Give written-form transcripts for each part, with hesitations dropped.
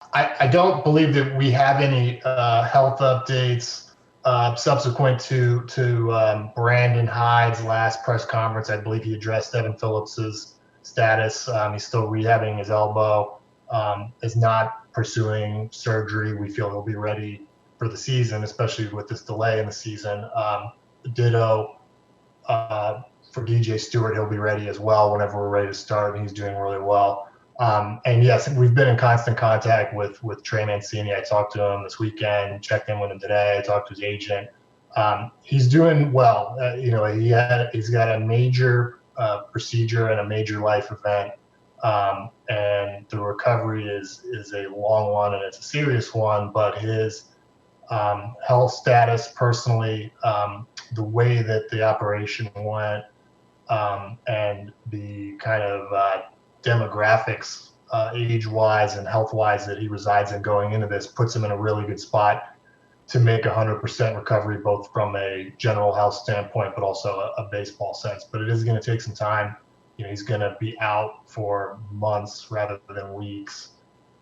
I don't believe that we have any health updates subsequent to Brandon Hyde's last press conference. I believe he addressed Evan Phillips's status. He's still rehabbing his elbow. Is not pursuing surgery. We feel he'll be ready for the season, especially with this delay in the season. Ditto for DJ Stewart. He'll be ready as well whenever we're ready to start, and he's doing really well. And yes, we've been in constant contact with Trey Mancini. I talked to him this weekend, checked in with him today. I talked to his agent. He's doing well. He's got a major procedure and a major life event, and the recovery is a long one and it's a serious one. But his health status, personally, the way that the operation went, and the kind of demographics, age-wise and health-wise, that he resides in going into this puts him in a really good spot to make 100% recovery, both from a general health standpoint, but also a baseball sense. But it is going to take some time. He's going to be out for months rather than weeks.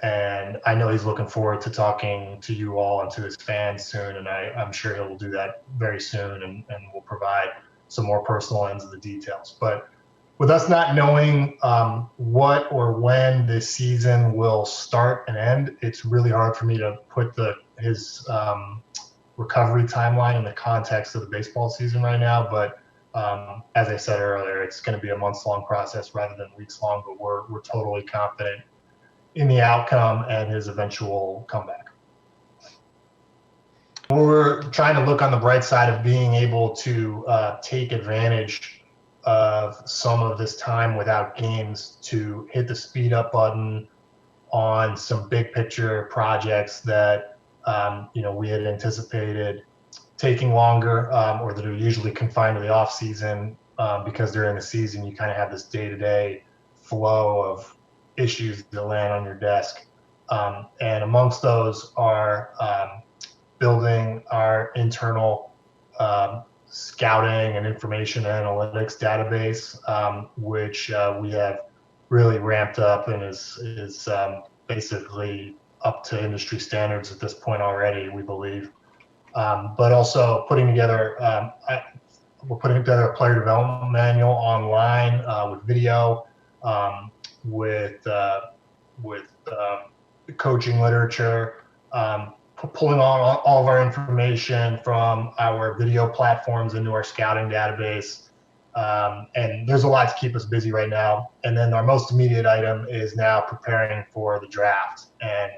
And I know he's looking forward to talking to you all and to his fans soon. And I'm sure he'll do that very soon, and will provide some more personal ends of the details. But with us not knowing what or when this season will start and end, it's really hard for me to put his recovery timeline in the context of the baseball season right now. But as I said earlier, it's going to be a months-long process rather than weeks-long. But we're totally confident in the outcome and his eventual comeback. We're trying to look on the bright side of being able to take advantage of some of this time without games to hit the speed up button on some big picture projects that we had anticipated taking longer, or that are usually confined to the off season, because during the season you kind of have this day-to-day flow of issues that land on your desk, and amongst those are building our internal scouting and information analytics database, which we have really ramped up and is basically up to industry standards at this point already, we believe. But also putting together, we're putting together a player development manual online, with video, with coaching literature, pulling all of our information from our video platforms into our scouting database. And there's a lot to keep us busy right now. And then our most immediate item is now preparing for the draft. And,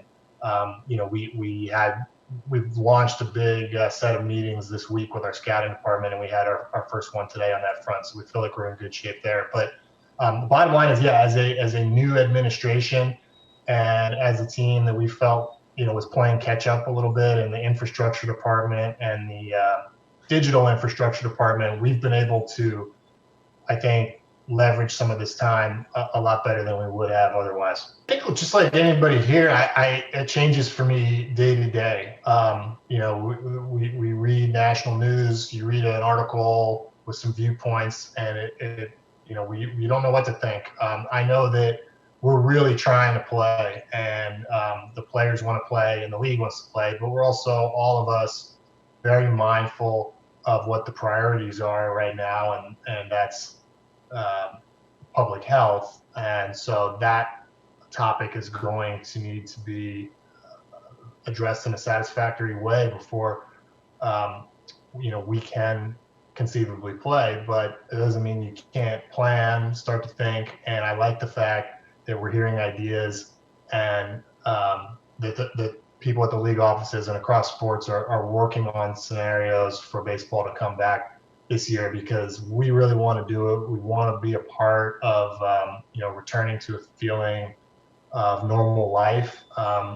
we've launched a big set of meetings this week with our scouting department, and we had our first one today on that front. So we feel like we're in good shape there. But the bottom line is, as a new administration and as a team that we felt, was playing catch up a little bit in the infrastructure department and the digital infrastructure department, we've been able to, I think, leverage some of this time a lot better than we would have otherwise. I think just like anybody here, it changes for me day to day. We read national news, you read an article with some viewpoints, and we don't know what to think. I know that we're really trying to play, and the players want to play and the league wants to play, but we're also, all of us, very mindful of what the priorities are right now, and that's public health. And so that topic is going to need to be addressed in a satisfactory way before we can conceivably play. But it doesn't mean you can't plan, start to think. And I like the fact that we're hearing ideas, and that people at the league offices and across sports are working on scenarios for baseball to come back this year, because we really want to do it. We want to be a part of returning to a feeling of normal life.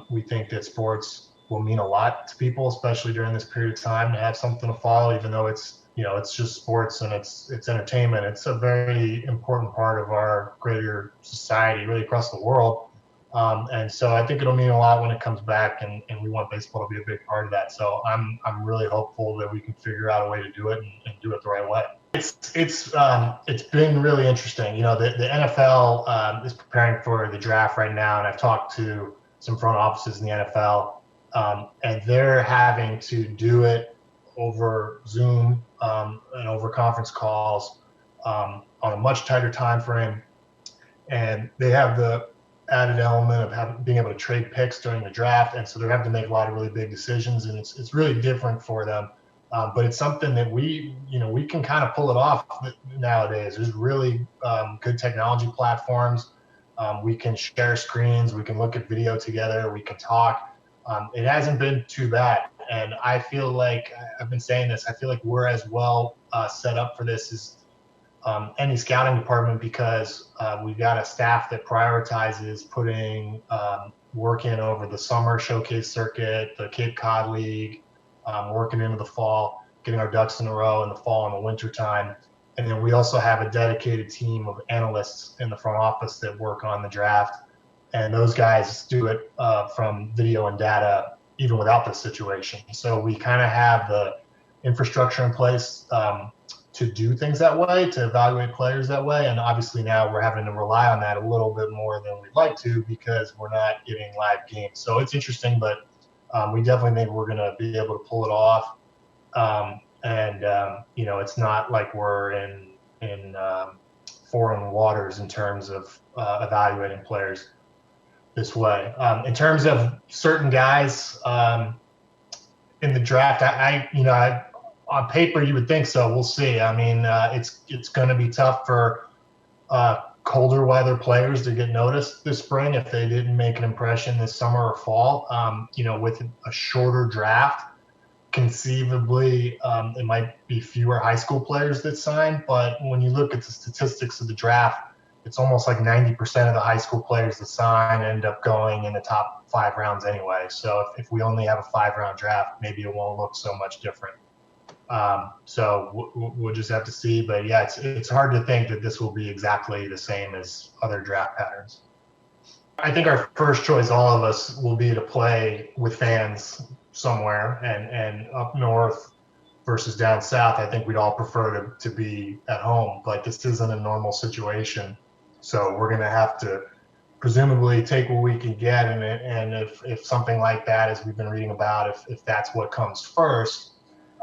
We think that sports will mean a lot to people, especially during this period of time, to have something to follow, even though it's just sports and it's entertainment. It's a very important part of our greater society, really across the world. And so I think it'll mean a lot when it comes back, and we want baseball to be a big part of that. So I'm really hopeful that we can figure out a way to do it and do it the right way. It's been really interesting. The NFL is preparing for the draft right now, and I've talked to some front offices in the NFL, and they're having to do it over Zoom and over conference calls on a much tighter time frame. And they have the added element of being able to trade picks during the draft, and so they're having to make a lot of really big decisions, and it's really different for them. But it's something that we can kind of pull it off nowadays. There's really good technology platforms. We can share screens. We can look at video together. We can talk. It hasn't been too bad. And I feel like, I've been saying this, I feel like we're as well set up for this as any scouting department, because we've got a staff that prioritizes putting work in over the summer showcase circuit, the Cape Cod League, working into the fall, getting our ducks in a row in the fall and the winter time. And then we also have a dedicated team of analysts in the front office that work on the draft. And those guys do it from video and data, even without this situation. So we kind of have the infrastructure in place to do things that way, to evaluate players that way. And obviously now we're having to rely on that a little bit more than we'd like to, because we're not getting live games. So it's interesting, but we definitely think we're going to be able to pull it off. It's not like we're in foreign waters in terms of evaluating players this way. In terms of certain guys in the draft, I on paper you would think so. We'll see. I mean, it's going to be tough for colder weather players to get noticed this spring if they didn't make an impression this summer or fall. With a shorter draft, conceivably it might be fewer high school players that sign. But when you look at the statistics of the draft, it's almost like 90% of the high school players that sign end up going in the top 5 rounds anyway. So if we only have a 5-round draft, maybe it won't look so much different. So we'll just have to see. But yeah, it's hard to think that this will be exactly the same as other draft patterns. I think our first choice, all of us, will be to play with fans somewhere, and up north versus down south, I think we'd all prefer to be at home, but this isn't a normal situation. So we're going to have to presumably take what we can get. And if something like that, as we've been reading about, if that's what comes first,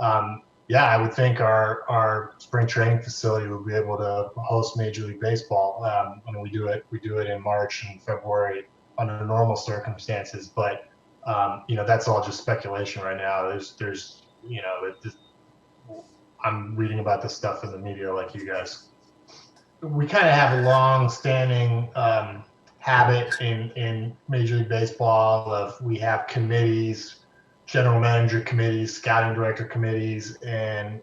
I would think our spring training facility will be able to host Major League Baseball. We do it in March and February under normal circumstances, but that's all just speculation right now. I'm reading about this stuff in the media like you guys. We kind of have a long-standing habit in Major League Baseball of we have committees, general manager committees, scouting director committees, and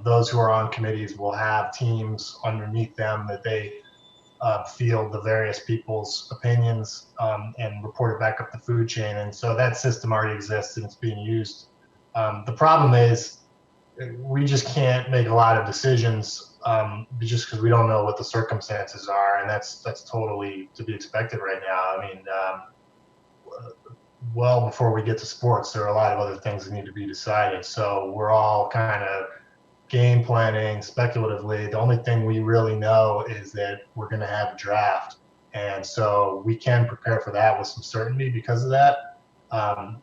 those who are on committees will have teams underneath them that they field the various people's opinions and report it back up the food chain. And so that system already exists and it's being used. The problem is we just can't make a lot of decisions just because we don't know what the circumstances are, and that's totally to be expected right now. I mean, well before we get to sports, there are a lot of other things that need to be decided. So we're all kind of game planning speculatively. The only thing we really know is that we're going to have a draft, and so we can prepare for that with some certainty because of that.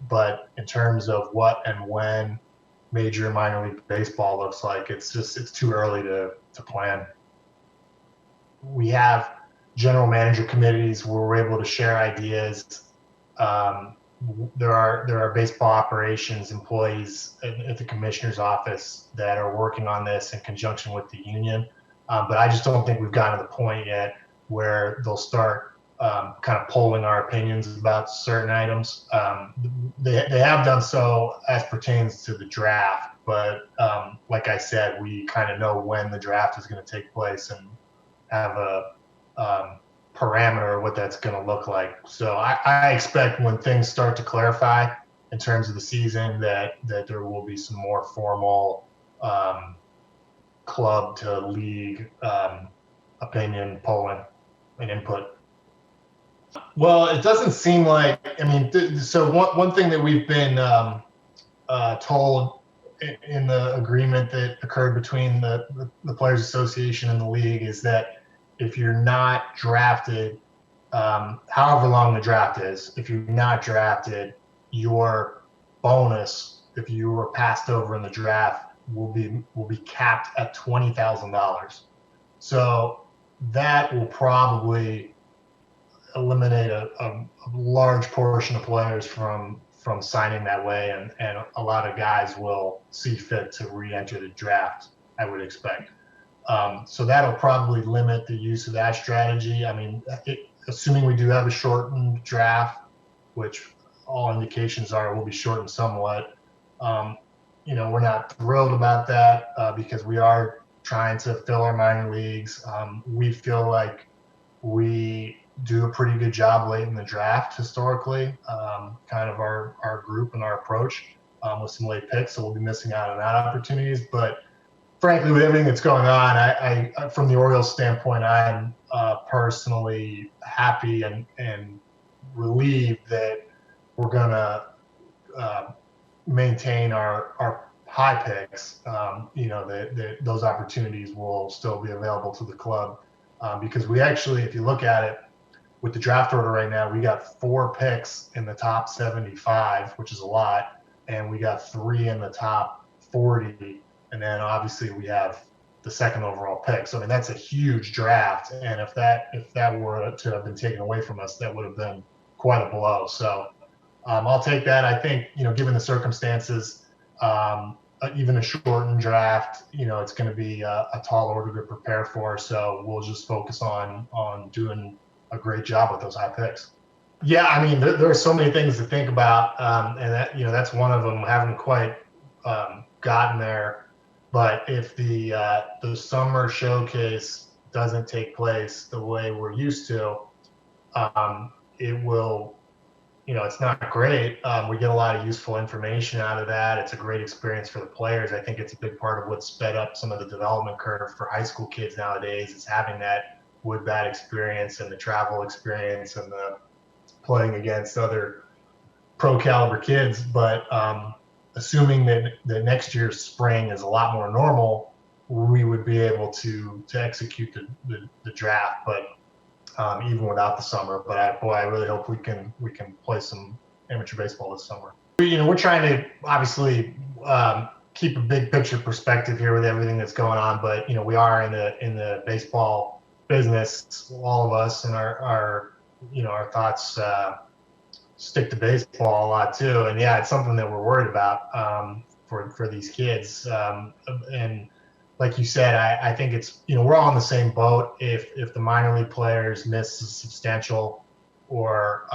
But in terms of what and when major and minor league baseball looks like, it's too early to plan. We have general manager committees where we're able to share ideas. There are baseball operations employees at the commissioner's office that are working on this in conjunction with the union. But I just don't think we've gotten to the point yet where they'll start kind of polling our opinions about certain items. They have done so as pertains to the draft, but like I said, we kind of know when the draft is going to take place and have a parameter of what that's going to look like. So I expect when things start to clarify in terms of the season that there will be some more formal club to league opinion polling and input. Well, it doesn't seem like, so one thing that we've been told in the agreement that occurred between the Players Association and the league is that if you're not drafted however long the draft is. If you're not drafted, your bonus, if you were passed over in the draft, will be capped at $20,000. So that will probably eliminate a large portion of players from signing that way, and a lot of guys will see fit to re-enter the draft, I would expect. So that'll probably limit the use of that strategy. I mean, assuming we do have a shortened draft, which all indications are it will be shortened somewhat. We're not thrilled about that because we are trying to fill our minor leagues. We feel like we do a pretty good job late in the draft historically, kind of our group and our approach with some late picks. So we'll be missing out on that opportunities. But frankly, with everything that's going on, I from the Orioles standpoint, I'm personally happy and relieved that we're going to maintain our high picks. Those opportunities will still be available to the club because we actually, if you look at it, with the draft order right now, we got 4 picks in the top 75, which is a lot, and we got 3 in the top 40, and then obviously we have the second overall pick. So I mean that's a huge draft, and if that were to have been taken away from us, that would have been quite a blow. So I'll take that. I think given the circumstances, even a shortened draft, it's going to be a tall order to prepare for. So we'll just focus on doing a great job with those high picks. Yeah, I mean, there are so many things to think about, and that's one of them. I haven't quite gotten there, but if the summer showcase doesn't take place the way we're used to, it will, it's not great. We get a lot of useful information out of that. It's a great experience for the players. I think it's a big part of what sped up some of the development curve for high school kids nowadays is having that wood-bat experience and the travel experience and the playing against other pro caliber kids. But assuming that next year's spring is a lot more normal, we would be able to execute the draft. But even without the summer, but I really hope we can play some amateur baseball this summer. We're trying to obviously keep a big picture perspective here with everything that's going on, but we are in the baseball business, all of us, and our thoughts stick to baseball a lot too. And yeah, it's something that we're worried about for these kids. And like you said, I think it's we're all in the same boat. If the minor league players miss a substantial or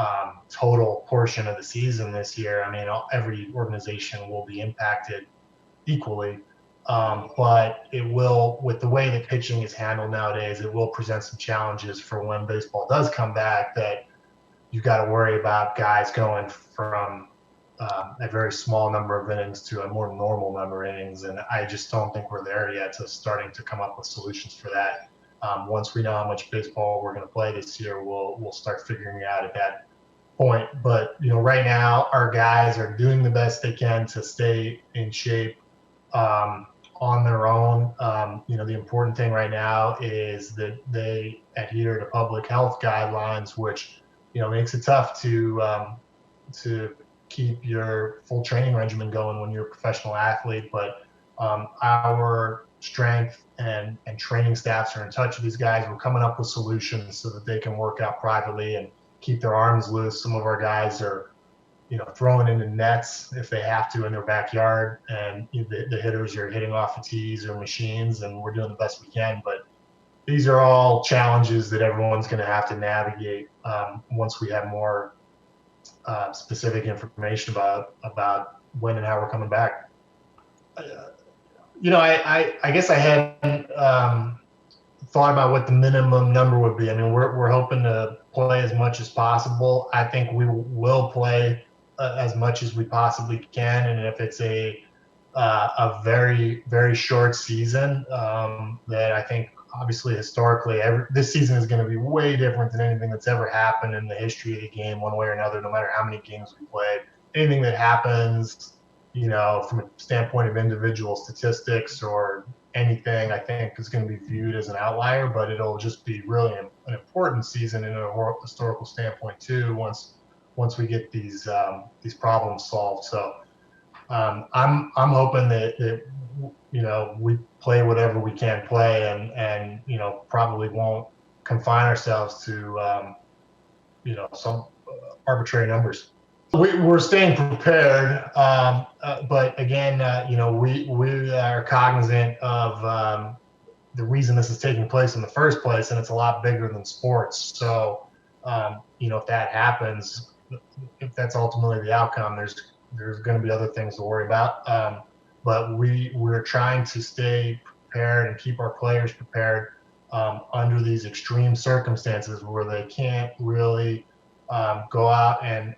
total portion of the season this year, I mean, every organization will be impacted equally. But it will, with the way that pitching is handled nowadays, it will present some challenges for when baseball does come back, that you've got to worry about guys going from a very small number of innings to a more normal number of innings. And I just don't think we're there yet to starting to come up with solutions for that. Once we know how much baseball we're going to play this year, we'll start figuring it out at that point. But, right now our guys are doing the best they can to stay in shape on their own. The important thing right now is that they adhere to public health guidelines, which, makes it tough to keep your full training regimen going when you're a professional athlete. But our strength and training staffs are in touch with these guys. We're coming up with solutions so that they can work out privately and keep their arms loose. Some of our guys are throwing into nets if they have to in their backyard, and the hitters are hitting off of tees or machines, and we're doing the best we can. But these are all challenges that everyone's going to have to navigate once we have more specific information about when and how we're coming back. I guess I hadn't thought about what the minimum number would be. I mean, we're hoping to play as much as possible. I think we will play as much as we possibly can, and if it's a very, very short season, that I think obviously historically this season is going to be way different than anything that's ever happened in the history of the game, one way or another, no matter how many games we played. Anything that happens, from a standpoint of individual statistics or anything, I think is going to be viewed as an outlier, but it'll just be really an important season in a historical standpoint too. Once we get these problems solved, so I'm hoping that we play whatever we can play, and probably won't confine ourselves to some arbitrary numbers. We're staying prepared, but again, we are cognizant of the reason this is taking place in the first place, and it's a lot bigger than sports. So, if that happens, if that's ultimately the outcome, there's going to be other things to worry about. But we're trying to stay prepared and keep our players prepared under these extreme circumstances where they can't really go out and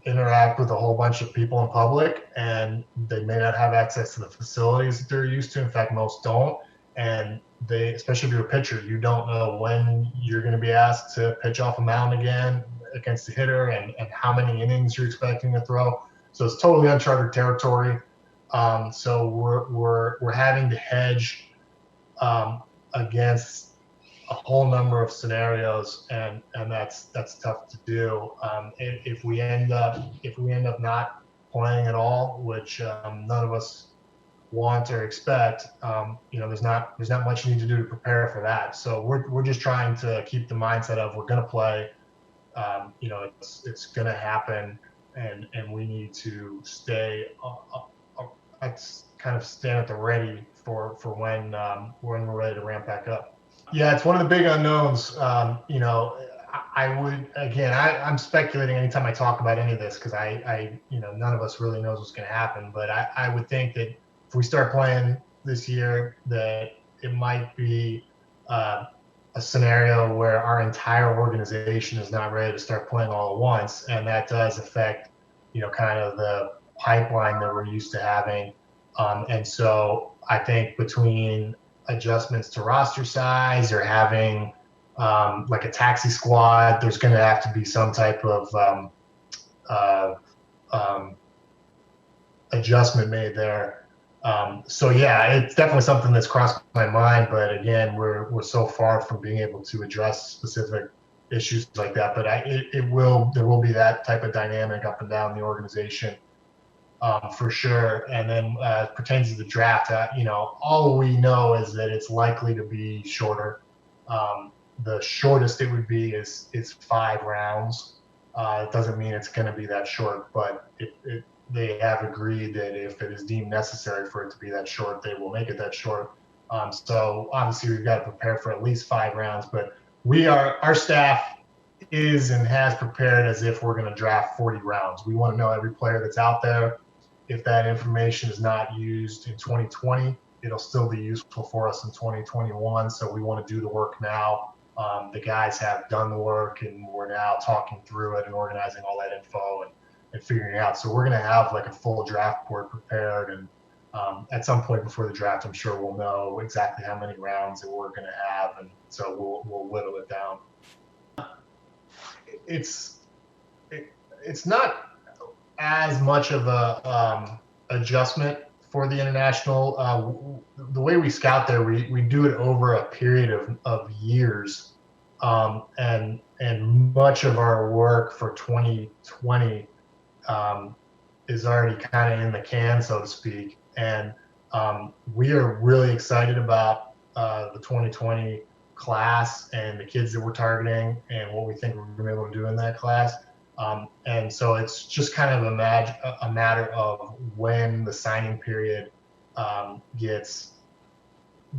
interact with a whole bunch of people in public, and they may not have access to the facilities that they're used to. In fact, most don't. And especially if you're a pitcher, you don't know when you're going to be asked to pitch off a mound again against the hitter, and how many innings you're expecting to throw. So it's totally uncharted territory. So we're having to hedge against a whole number of scenarios, and that's tough to do. If we end up not playing at all, which none of us want or expect, there's not much you need to do to prepare for that. So we're just trying to keep the mindset of we're going to play. It's going to happen, and we need to stay kind of stand at the ready for when we're ready to ramp back up. Yeah, it's one of the big unknowns. I'm speculating anytime I talk about any of this, because none of us really knows what's going to happen. But I would think that if we start playing this year, that it might be a scenario where our entire organization is not ready to start playing all at once, and that does affect, kind of the pipeline that we're used to having. And so I think between adjustments to roster size or having like a taxi squad, there's going to have to be some type of adjustment made there. So yeah, it's definitely something that's crossed my mind, but again, we're so far from being able to address specific issues like that. But there will be that type of dynamic up and down the organization. For sure. And then pertains to the draft, all we know is that it's likely to be shorter. The shortest it would be is 5 rounds. It doesn't mean it's going to be that short, but they have agreed that if it is deemed necessary for it to be that short, they will make it that short. So obviously we've got to prepare for at least 5 rounds, but our staff is and has prepared as if we're going to draft 40 rounds. We want to know every player that's out there. If that information is not used in 2020, it'll still be useful for us in 2021. So we want to do the work now. The guys have done the work, and we're now talking through it and organizing all that info and figuring it out. So we're going to have like a full draft board prepared, and at some point before the draft, I'm sure we'll know exactly how many rounds that we're going to have, and so we'll whittle it down. It's not as much of a adjustment for the international. The way we scout there, we do it over a period of years, and much of our work for 2020 is already kind of in the can, so to speak. And we are really excited about the 2020 class and the kids that we're targeting and what we think we're going to be able to do in that class. And so it's just kind of a matter of when the signing period gets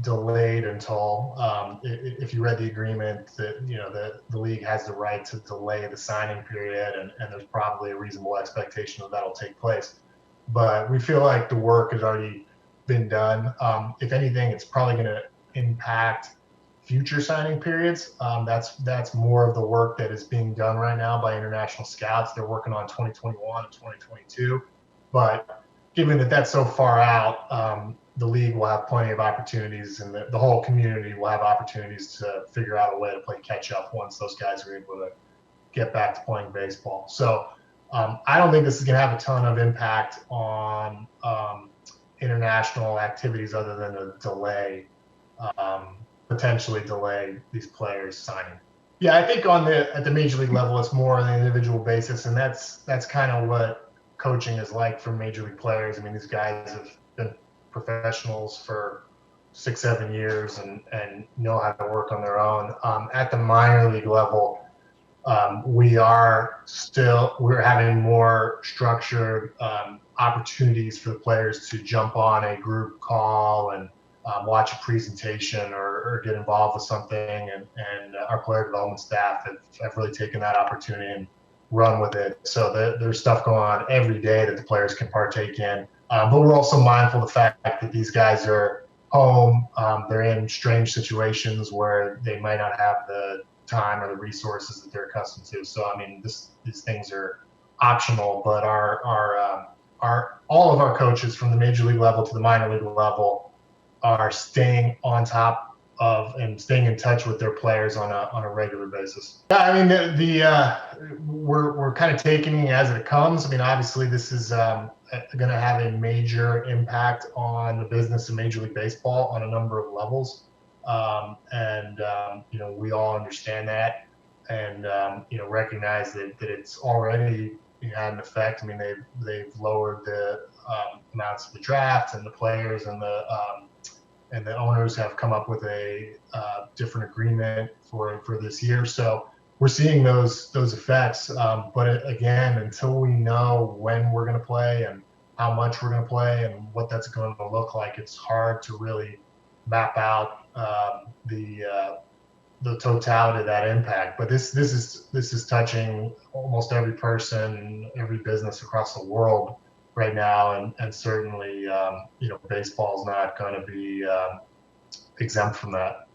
delayed until, if you read the agreement, that the league has the right to delay the signing period, and there's probably a reasonable expectation that that'll take place. But we feel like the work has already been done. If anything, it's probably going to impact future signing periods. That's more of the work that is being done right now by international scouts. They're working on 2021 and 2022. But given that that's so far out, the league will have plenty of opportunities, and the whole community will have opportunities to figure out a way to play catch up once those guys are able to get back to playing baseball. So I don't think this is going to have a ton of impact on international activities other than a delay. potentially delay these players signing. Yeah, I think at the major league level, it's more on an individual basis, and that's kind of what coaching is like for major league players. I mean, these guys have been professionals for 6-7 years and know how to work on their own. At the minor league level, we're having more structured opportunities for the players to jump on a group call and watch a presentation or get involved with something. And our player development staff have really taken that opportunity and run with it. So there's stuff going on every day that the players can partake in. But we're also mindful of the fact that these guys are home. They're in strange situations where they might not have the time or the resources that they're accustomed to. So, I mean, these things are optional, but all of our coaches from the major league level to the minor league level are staying on top of and staying in touch with their players on a regular basis. Yeah, I mean, we're kind of taking it as it comes. I mean, obviously, this is going to have a major impact on the business of Major League Baseball on a number of levels. We all understand that and, recognize that it's already had an effect. I mean, they've lowered the amounts of the draft, and the players and the owners have come up with a different agreement for this year. So we're seeing those effects. But again, until we know when we're going to play and how much we're going to play and what that's going to look like, it's hard to really map out the totality of that impact. But this is touching almost every person, every business across the world right now, and certainly baseball is not going to be exempt from that.